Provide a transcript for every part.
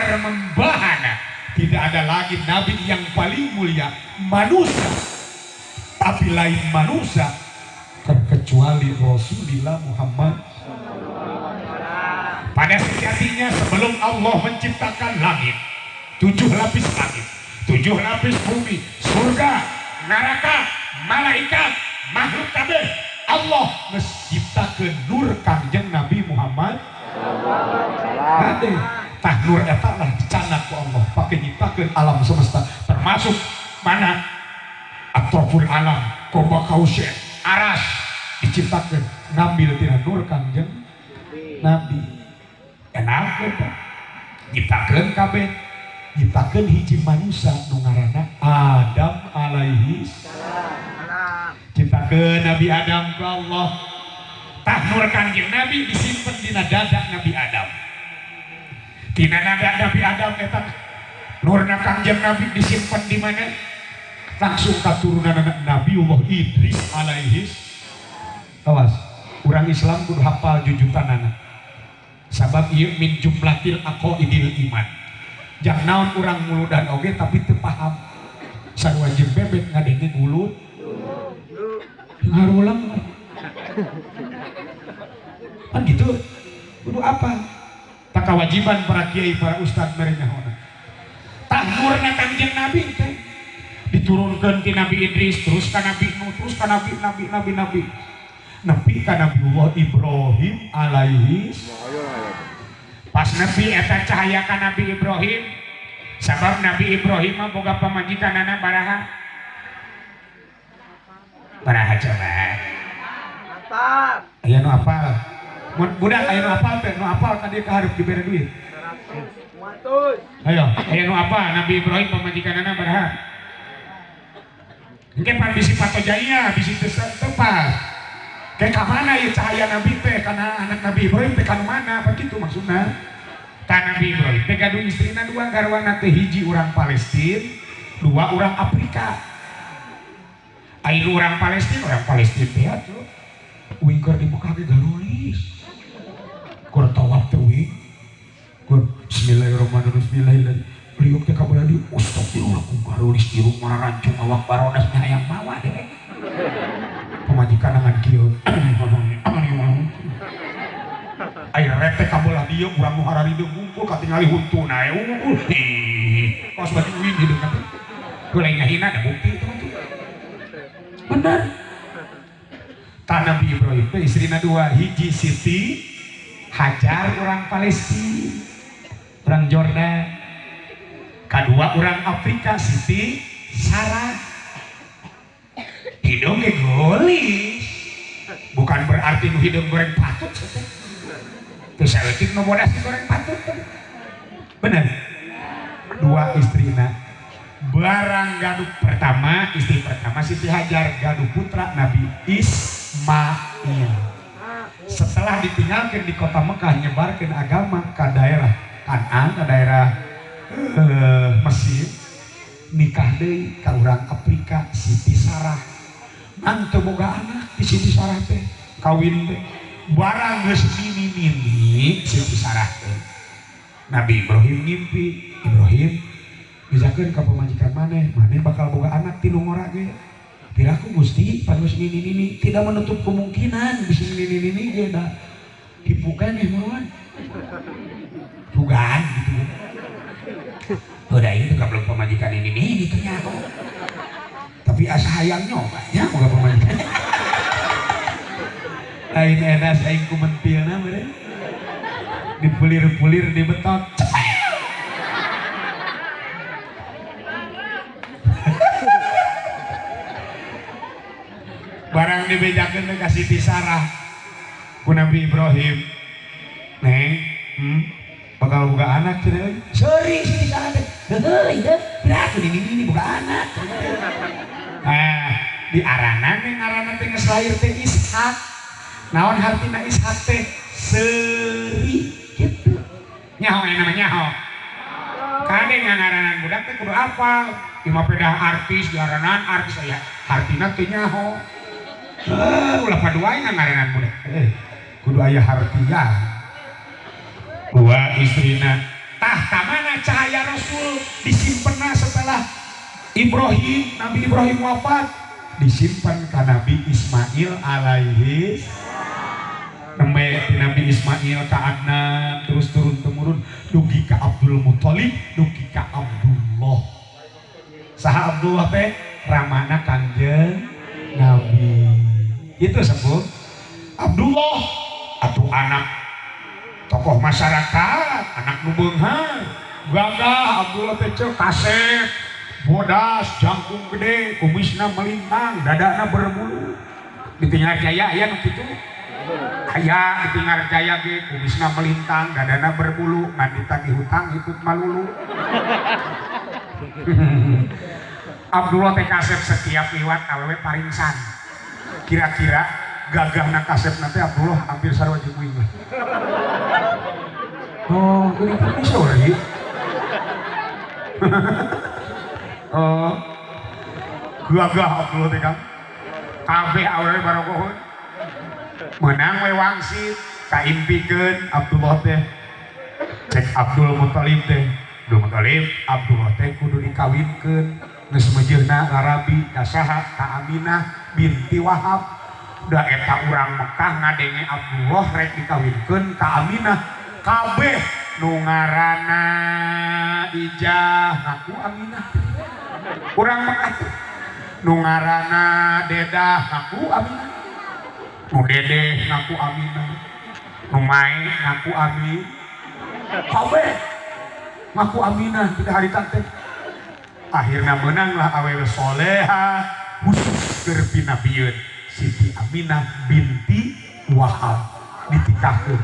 besar membahana. Tidak ada lagi nabi yang paling mulia manusia, tapi lain manusia terkecuali Rasulullah Muhammad. Pada sejatinya sebelum Allah menciptakan langit, 7 lapis langit, 7 lapis bumi, surga, neraka, malaikat, makhluk kabeh, Allah menciptakan nur Kangjeng Nabi Muhammad. Ade tah nur eta lah dicanak ku Allah pakai nyiptakeun alam semesta termasuk mana atroful alam koba kausyeh aras diciptakeun ngambil tina nur Kangjeng Nabi. Enak eta nyiptakeun kabeh, nyiptakeun hiji manusia nu ngaranna Adam alaihi salam. Ciptakeun Nabi Adam ku Allah. Tah nur Kangjeng Nabi disimpen dina dada Nabi Adam. Tina dada Nabi Adam eta nurna Kangjeng Nabi disimpen di mana? Langsung katurunan Nabiullah Idris alaihi. Awas, urang Islam kudu hafal jujutanana. Sabab ieu min jumlatil aqaidil iman. Jang naon urang muludan oge tapi teu paham. Sarua jeung bebek ngadenge ulut. Ngarulang. Kan gitu. Kudu apa? Tak kewajiban para kiai, para ustad merenahona. Tak nurna Kangjeng Nabi teh diturunkeun ti Nabi Idris, terus ka Nabi Nuh, terus ka Nabi ka Nabiullah Ibrahim alaihi. Pas Nabi eta cahaya ka Nabi Ibrahim, sabab Nabi Ibrahim mah boga pamajikanana baraha. Baraha coba. Apal. Aya nu apal. Mun budak aya nu apal teh, nu apal ka dieu kaharep dibere duit. 100. Ayo, aya nu apal Nabi Ibrahim pamajikanana baraha. Engke pan bisi patojaya, bisi teu tepas. Kayak kamana ya cahaya Nabi teh karena anak Nabi Ibrahim teh kan mana apa gitu maksudnya. Ka Nabi Ibrahim teh gaduh istrina 2 garwana teh hiji urang Palestina, 2 urang Afrika. Air urang Palestina teh atuh. Uing keur dibuka ge garulis. Kur tawaf teh uing. Kur bismillahirrahmanirrahim. Beliau teh kabola di astagfirullah ku garulis di rumah rancung awak baronas hayang mawa deh. Pemajikan dengan kieu air rete kabolah dia urang nu harari deung ngumpul katingali huntuna kos batu uin hideung teh kulai ngahina ada bukti itu bener. Ta Nabi Ibrahim teh istrina 2 hiji Siti Hajar urang Palestina urang Jordan, kadua urang Afrika Siti Sarah. Hidung ge golis bukan berarti nu hidung goreng patut teu saeutik nu bodas goreng patut bener. 2 istrina barang gaduh pertama, istri pertama Siti Hajar gaduh putra Nabi Ismail. Setelah ditinggalkan di kota Mekah nyebarkeun agama ke daerah Kanaan, ke daerah Mesir, nikah deui ka urang Afrika Siti Sarah. Ante boga anak di Siti Sarah teh kawin teh barang geus mini Siti Sarah teh. Nabi Ibrahim ngimpi, Ibrahim bisakeun ka pamajikan maneh bakal boga anak ti nu ngora ge. Piraku Gusti panos mini tidak menutup kemungkinan bisa mini ge da dibukan moan. Dugaan gitu. Udah ini juga belum pemajikan ini gitu nya kok. Tapi asa hayang nyoba nya boga pemajikan. Lain enas aing ku mentilna meureun. Dipulir-pulir di betot. Barang dibejakeun ka Siti Sarah ku Nabi Ibrahim. Neng, bakal boga anak cenah. Sorry Siti Sarah teh. Heuh, berat ini boga anak. Di arana teh geus lahir teh Ishak. Naon hartina Ishak teh? Seri gitu. Nyaho namanya nyaho. Kade ngaranan budak teh kudu apal. Ima pedah artis diaranan artis aya hartina teh nyaho. Ulah paduain ngaranan budak. Kudu aya hartia. 2 istrina tah ka mana Nabi Ibrahim wafat disimpan ke Nabi Ismail alaihi nembe Nabi Ismail ka anak terus turun temurun dugi ka Abdul Muthalib dugi ka Abdullah saha Abdullah teh ramana Kanjeng Nabi itu sebut Abdullah atuh anak tokoh masyarakat anak nu beunghar gagah Abdullah teh kasep bodas jangkung gede kumisna melintang dadana berbulu di Tinggal Jaya aya nu kitu aya di Tinggal Jaya ge kumisna melintang dadana berbulu ngan ditagih hutang ikut malulu Abdullah teh kasep setiap liwat awewe paringsan kira-kira gagahna kasep nanti Abdullah hampir sarua jeung uing oh ini bisa lagi oh gagah Abdullah teh Kang kabeh awewe barogohun menang we wangsit kaimpikeun Abdullah teh cek Abdul Muthalib teh Abdullah teh kudu dikawinkeun geus mejeuna larabi ka saha ka Aminah binti Wahab da eta urang Mekah ngadenge Abdullah rek dikawinkeun ka Aminah kabeh nu ngaranna Ijah ngaku Aminah urang Mekah nu ngaranna Dedah ngaku Aminah nu Dedeh ngaku Aminah nu Mae ngaku Ami kabeh ngaku Aminah tidak hari tante akhirnya menanglah awewe soleha khusus keur pinabieun Siti Aminah binti Wahab ditikahkeun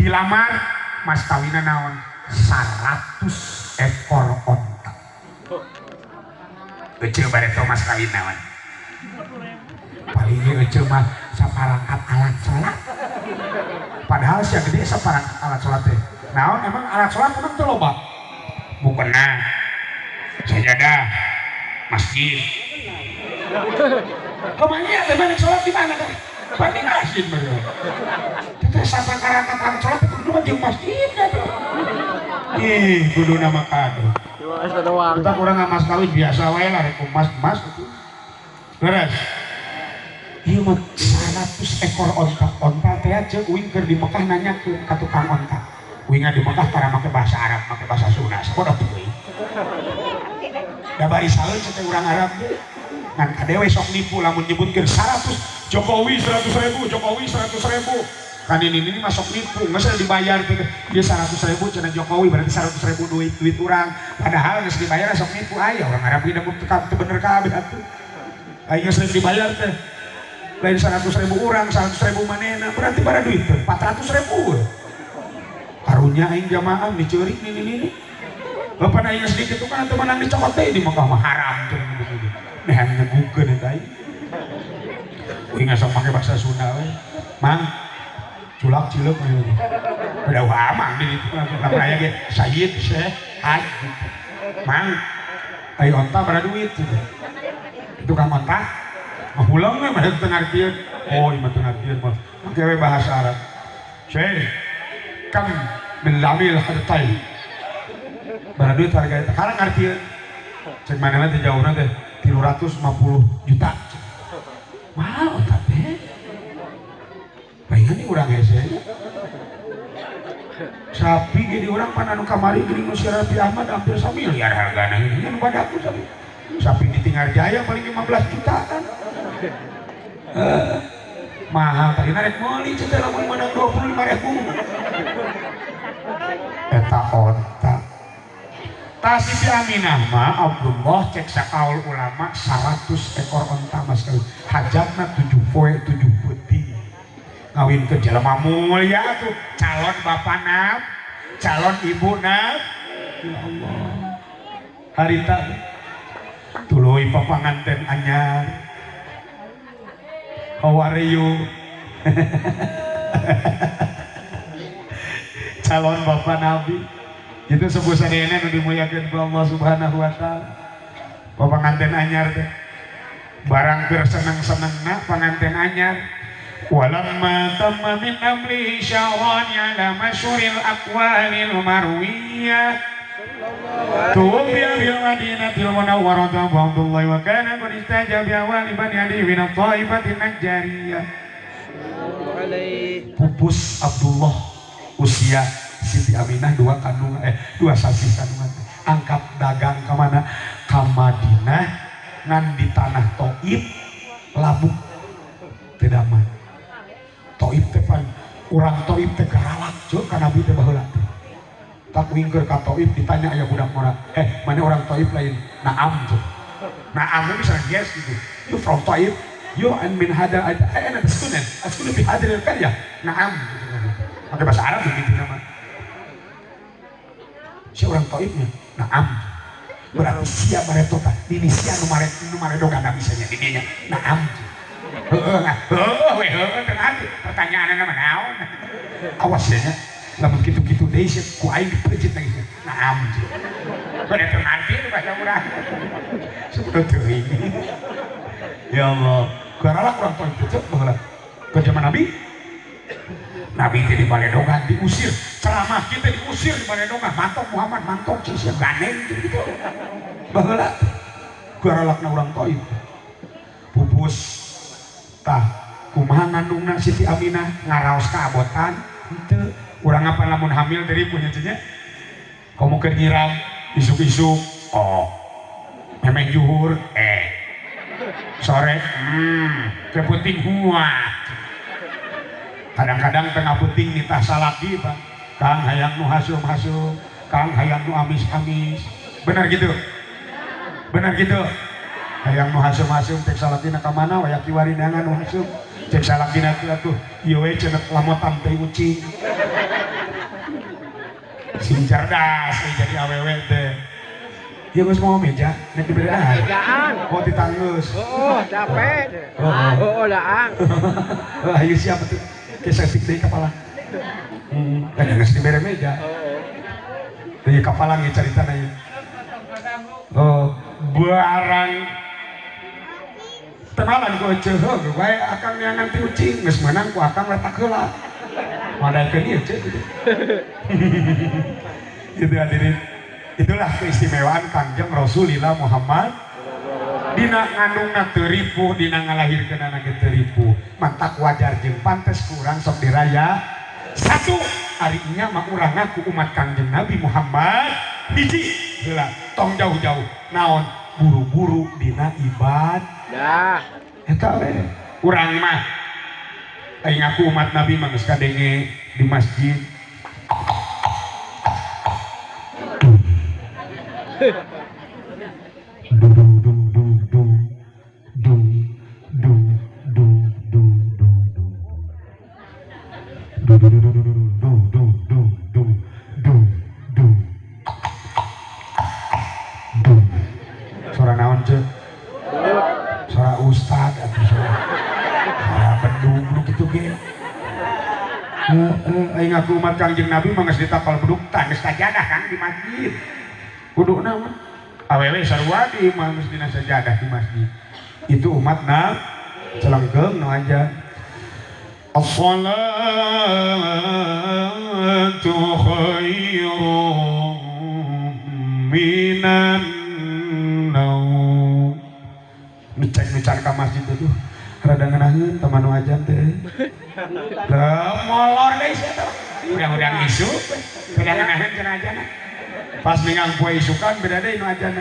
dilamar mas kawina naon 100 ekor onta eceu bareto mas kawin naon paling eceu mah saparangkat alat sholat padahal sia gede saparangkat alat sholat teh naon emang alat sholat emang teu loba mukena sajadah masjid kemana teman sholat di mana kan banding asin bener kita sampai karangkat alat sholat itu kudu di masjid kudu nama kado kita kurang ngamas kawin biasa wae lah rek emas itu beres ieu mah 100 ekor onta teh ceuk uing keur di Mekah nanya ke tukang onta uing di Mekah para make bahasa Arab make bahasa Sunda sakoda tuh da bari saeun teh urang Arab ge ngan kadewe sok nipu lamun nyebutkeun 100 Jokowi 100.000 Jokowi 100.000 kan ini masuk nipu geus dibayar teh dia 100.000 cenah Jokowi berarti 100.000 duit urang padahal geus dibayar sok nipu aya urang Arab ge teu bener kabeh atuh aya geus dibayar teh lain 100.000 urang 100.000 manehna berarti bara duit teh 400.000 karunya aing jamaah diceurik ini bapak nanya sedikit tuh kan teman yang dicokot di Mekah mah haram tuh nih hanya ngegukeun eta ieu uing ngasok make bahasa Sunda we mang culak cileuk we udah amang di ditu lamun aya ge sayyid syekh haj mang aya onta bara duit itu kan onta mah ulang we mah teu ngartieun oh ieu mah teu ngartieun mah make we bahasa Arab syekh kam min lamil hartai bara duit harga eta karang ngartieun cek manehna teh jauhna teh 350 juta mahal otak teh palingan ini urang hese sapi gini urang pan anu kamari gini nu si Rafi Ahmad hampir 1 miliar hargana ini anu badaku sapi di Tinggal Jaya paling 15 juta kan mahal tadi narek meuli cek lamun menang 25.000 eta onta Tasib Aminah mah Abdullah cek sakaul ulama 100 ekor onta mas kawin hajatna 7 poe 7 putih ngawin ke jelema mulia tuh calon bapana calon ibuna ya Allah harita tuluy papanganten anyar how are you calon bapak Nabi itu sebuah sadayana nu dimuliakeun ku Allah Subhanahu wa taala. Panganten anyar teh. Barang keur seneng-senengna panganten anyar. Walamma tamma min amlihi syahran ala masyuril aqwalil marwiyah Tuwfiya bil Madinatil Munawwarah Abdullahi wa kana qad istajaba bi awali bani Adi min at-Taifatin Najjariyah. Pupus Abdullah usia Siti Aminah dua sasi kandungan angkat dagang ke mana? Ke Madinah ngan di tanah Taif labuk tidak man Taif teh pan urang Taif teh garalak cuk ka Nabi teh baheula tak wingker ka Taif ditanya aya budak mora mana orang Taif lain naam cuk naam bisa yes gitu you from Taif you and min hada ana student asku lebih hadir kan ya naam gitu kan pakai bahasa Arab begitu nama si orang Taifnya naam berarti siap baretota dini sia nu maredoga na bisanya didinya naam tenang pertanyaannya nama naon awas ya lamun gitu-gitu deh sih ku aing dipejit lagi naam pada tenanti itu bahasa urang sudah teuing ya Allah garalak orang Taif itu baheula ke zaman Nabi itu di Baledogan diusir ceramah kita diusir di Baledogan mantong Muhammad mantong siap ganeng gitu baheula garalakna urang Taif pupus tah kumaha ngandungna Siti Aminah ngaraos ka abotan henteu urang apa lamun hamil dari punya cenah komo keur nyiram isuk-isuk oh memeng juhur sore teu penting huat kadang-kadang tengah puting nitah salaki Bang Kang hayang nu hasum-hasum Kang hayang nu amis-amis benar gitu hayang nu hasum-hasum cek salakina ka mana waya kiwari neangan nu hasum cek salakina tuh ieu we cenah lamotan teh ucing sing cerdas jadi awewe teh ya geus mau meja nek dibedaan mejaan oh ditanggeus capek daang ayo siap tuh kesetik di kepala kadang geus dibere meja di kepala ge carita na barang tenalan ku ceuheug bae akang neangan ti ucing geus meunang ku akang letak heula madaikeun ieu ceuk gitu hadirin itulah keistimewaan Kangjeng Rasulillah Muhammad dina ngandungna teu ripuh dina ngalahirkeunana ge teu ripuh mantak wajar jeung pantes kurang sok diraya satu ari nya mah urang ngaku umat Kangjeng Nabi Muhammad hiji heula tong jauh-jauh naon buru-buru dina ibadah eta we urang mah aing ngaku umat Nabi mah geus kadenge di masjid suara naon cek suara ustad atau suara bedug gitu ge aing ngaku umat Kangjeng Nabi mah geus ditapal bedug tah geus sajadah kan di masjid kudu naon awewe sarua di mah geus dina sajadah di masjid itu umatna celengkeung nu aja as-salatu khairum minan naum ngecek ka masjid itu rada ngeunaheun teman nu ajan teh molor deui sia udang-udang isuk rada ngeunaheun cenah ajana pas mingang poe isukan beda deui nu ajana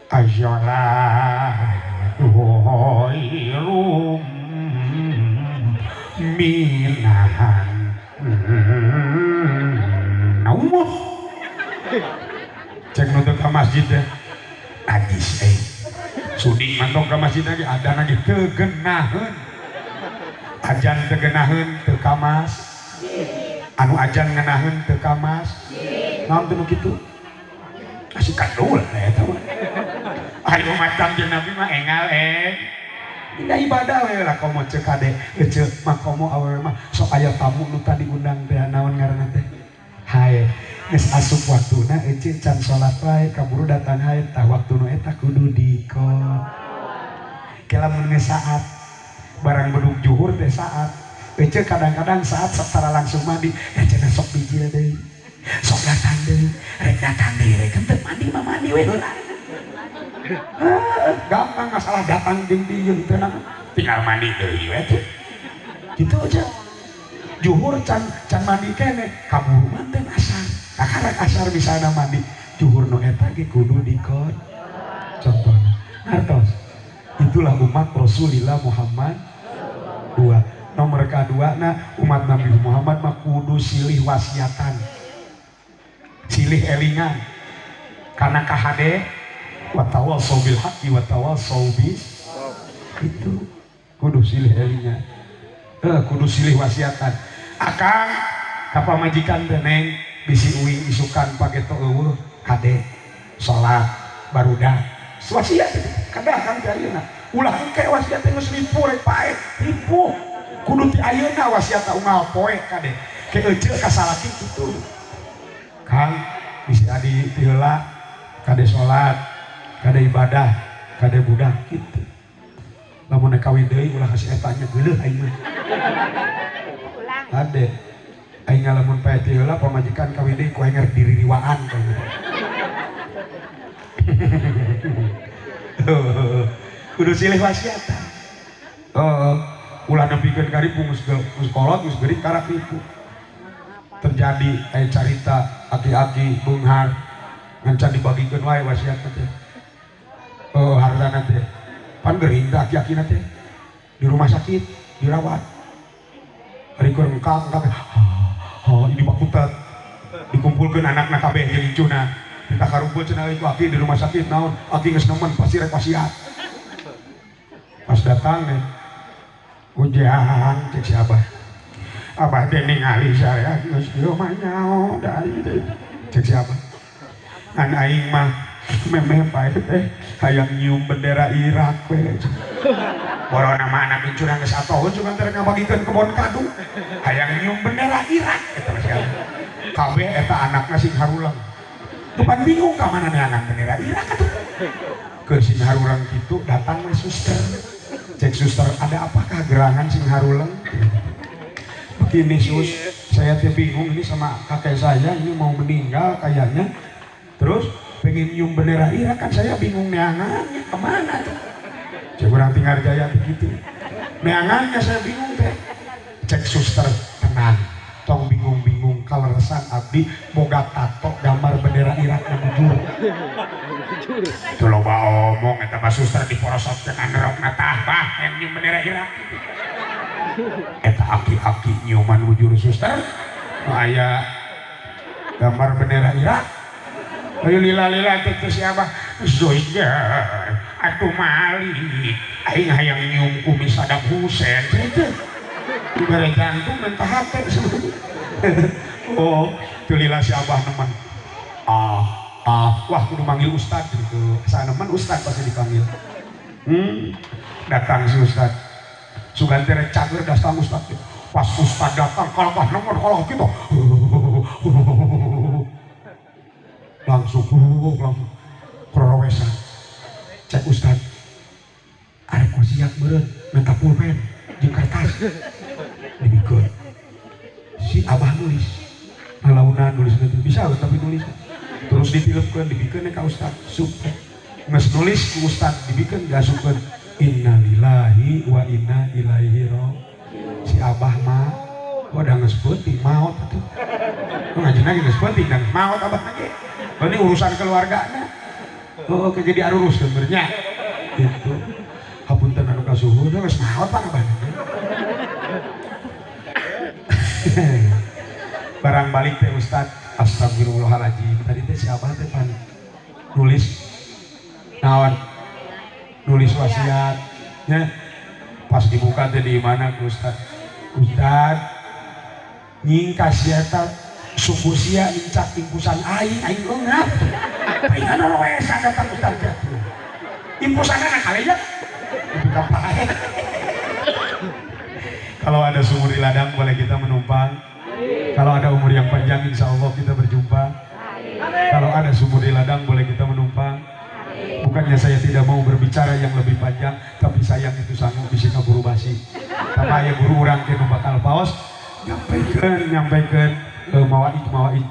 as-salatu khairum minan naum cek nutup ke masjid deh najis suding mantong ke masjid lagi ada lagi tegenaheun ajan tegenaheun teu kamas anu ajan ngenaheun teu kamas naon teu nu kitu kasih kadul eta mah ari umat Kangjeng Nabi mah engal indah ibadah we lah komo ceuk kade ceuk mah komo awewe mah sok aya tamu nu tadi undang teh naon ngaranna teh hae geus asup waktuna ece can salat wae kaburu datang hae tah waktu nu eta kudu dikot kela mun geus saat barang bedug juhur teh saat ece kadang-kadang saat secara langsung mandi ece sok bijil deui sok datang deui rek we heula. Gampang masalah datang jeung dieun tenang tinggal mandi deui we teh. Kitu aja. Juhur can mandi kene kaburu mah teh asar. Karek asar misalna mandi juhur nu eta ge kudu dikon. Contohna ngartos. Itulah umat Rasulullah Muhammad. Dua. Nomor kedua na umat Nabi Muhammad mah kudu silih wasiatan. Silih elingan. Karena kahade wa tawassaw bil haqqi wa tawassaw bis itu kudu silih elingan. Kudu silih wasiatan. Akang ka pamajikan teh neng bisi uing isukan pake to eueuh kade salat barudak wasiat kada kan ti ayeuna ulah engke wasiat geus ripu rek pae ripu kudu ti ayeuna wasiat unggal poe kade ke euceul ka salaki kitu Kang bisi adi ti heula kade salat kade ibadah kade budak kitu lamun kawin deui ulah kasih eta nya geuleuh aing mah ade aing lamun pae ti heula pamajikan kawin deui ku aing diririwaan kudu silih wasiatan. Ulah nepikeun karipung geus kolot geus geuring karak ripu. Terjadi aya carita aki-aki beunghar ngan dibagikeun wae wasiatna teh. Hartana teh pan geuring da aki-akina teh di rumah sakit dirawat. Ari keur engkang ini bakutat dikumpulkeun anakna kabeh jeung icuna. Kita karumpul cenah itu aki di rumah sakit naon aki geus nemen pasti rek wasiat. Pas datang nih ujang cek si abah teh ningali saya geus ieu mah nyaho dari cek si abah ngan aing mah memeh pae teh hayang nyium bendera Irak we borona mah anak incuna geus atoheun cuman teh ngabagikeun kebon kadu hayang nyium bendera Irak eta mah sia kabeh eta anakna sing harulang depan bingung ka mana nih anak bendera Irak atuh ke sing harulang kitu datang we suster cek suster ada apakah gerangan sing harulang begini sus saya teh bingung ini sama kakek saya ini mau meninggal kayaknya terus pengen nyium bendera Irak kan saya bingung neangannya kemana tuh cek urang tinggal jaya begitu neangannya saya bingung teh cek suster tenang tong bingung-bingung kaleresan abdi boga tato gambar bendera Irak na bujur itu loba omong eta mah suster diporosotkeun anderokna tah bah yang nyium bendera Irak eta aki-aki nyiuman bujur suster aya gambar bendera Irak ayo lila-lila teh si abah zoigar atuh mali aing hayang nyium kumis Saddam Hussein teh dibere jantung mentah hate oh itu lila si abah nemen wah kudu manggil ustad gitu saya nemen ustad pasti dipanggil datang si ustad sugan tere cager datang ustad pas ustad datang kalau nemen kalau gitu langsung korowesan cek ustad arek wasiat meureun minta pulpen jeung kertas dibikeun si abah nulis ngalaunan nulis nanti bisa tapi nulis terus ditilepkeun dibikeun ka ustad sup geus nulis ku ustad dibikeun gasupkeun innalillahi wa inna ilaihi raji'un si abah mah udah geus peuting maot atuh ngajina geus peuting dan maot abah ge ini urusan keluargana jadi aruruskeun beurnya gitu hapunten anu kasuhun geus maot pan abah barang balik teh ustad astagfirullahaladzim tadi teh si abah teh pan nulis naon nulis wasiat nya pas dibuka teh di mana ku ustad nying kasih eta suku sia nincak impusan aing eungap aing anu wesan datang ustad teh impusanna kali ya kalau ada sumur di ladang boleh kita menumpang. Kalau ada umur yang panjang insya Allah kita berjumpa. Kalau ada sumur di ladang boleh kita menumpang. Bukannya saya tidak mau berbicara yang lebih panjang, tapi sayang itu sanggup bisa kaburu basi. Tapi ya guru orang kena bakal paus nyampaikan mawaid